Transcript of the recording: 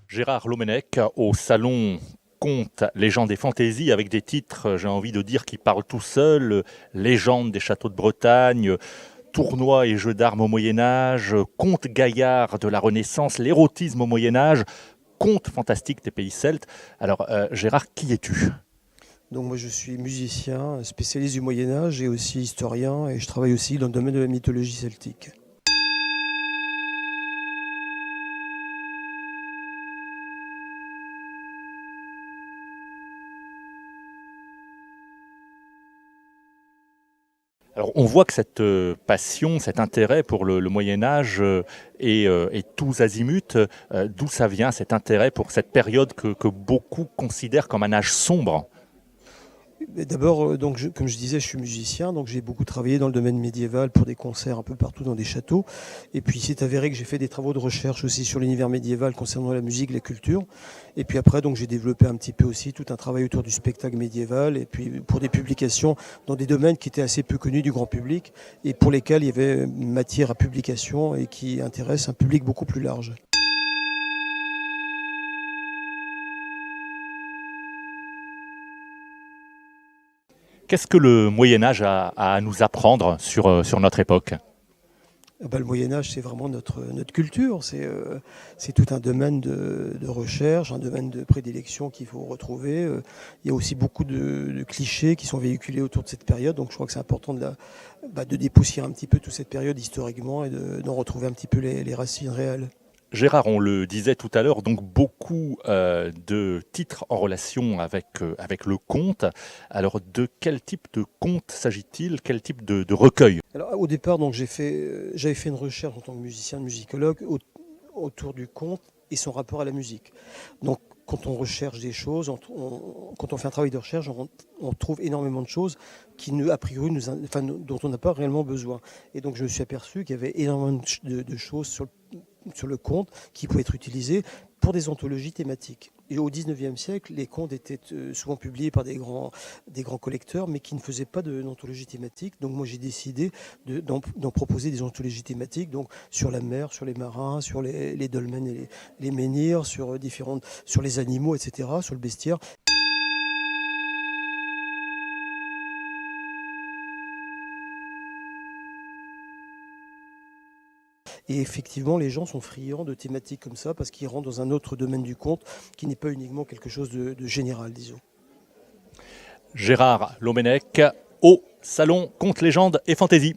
Gérard Lomenec au salon Contes, légendes et fantaisies avec des titres, j'ai envie de dire, qui parlent tout seuls. Légendes des châteaux de Bretagne, tournois et jeux d'armes au Moyen-Âge, contes gaillards de la Renaissance, l'érotisme au Moyen-Âge, contes fantastiques des pays celtes. Alors, Gérard, qui es-tu? Donc moi je suis musicien, spécialiste du Moyen Âge et aussi historien et je travaille aussi dans le domaine de la mythologie celtique. Alors, on voit que cette passion, cet intérêt pour le Moyen Âge est tous azimuts. D'où ça vient cet intérêt pour cette période que beaucoup considèrent comme un âge sombre? Mais d'abord, comme je disais, je suis musicien, donc j'ai beaucoup travaillé dans le domaine médiéval pour des concerts un peu partout dans des châteaux. Et puis il s'est avéré que j'ai fait des travaux de recherche aussi sur l'univers médiéval concernant la musique, la culture. Et puis après, donc j'ai développé un petit peu aussi tout un travail autour du spectacle médiéval et puis pour des publications dans des domaines qui étaient assez peu connus du grand public et pour lesquels il y avait matière à publication et qui intéressent un public beaucoup plus large. Qu'est-ce que le Moyen Âge a à nous apprendre sur notre époque? Ah bah, le Moyen Âge, c'est vraiment notre culture. C'est tout un domaine de recherche, un domaine de prédilection qu'il faut retrouver. Il y a aussi beaucoup de clichés qui sont véhiculés autour de cette période. Donc je crois que c'est important de dépoussiérer un petit peu toute cette période historiquement et d'en retrouver un petit peu les racines réelles. Gérard, on le disait tout à l'heure, donc beaucoup de titres en relation avec le conte. Alors, de quel type de conte s'agit-il? Quel type de recueil? Alors, au départ, donc, j'avais fait une recherche en tant que musicien, musicologue autour du conte et son rapport à la musique. Donc, quand on recherche des choses, quand on fait un travail de recherche, on trouve énormément de choses qui, a priori, dont on n'a pas réellement besoin. Et donc, je me suis aperçu qu'il y avait énormément de choses sur le conte qui pouvaient être utilisées pour des anthologies thématiques. Et au XIXe siècle, les contes étaient souvent publiés par des grands collecteurs, mais qui ne faisaient pas d'anthologie thématique. Donc moi, j'ai décidé d'en proposer des anthologies thématiques, donc sur la mer, sur les marins, sur les dolmens et les menhirs, sur les animaux, etc., sur le bestiaire. Et effectivement, les gens sont friands de thématiques comme ça parce qu'ils rentrent dans un autre domaine du conte qui n'est pas uniquement quelque chose de général, disons. Gérard Lomenec au salon Contes, légendes et fantaisies.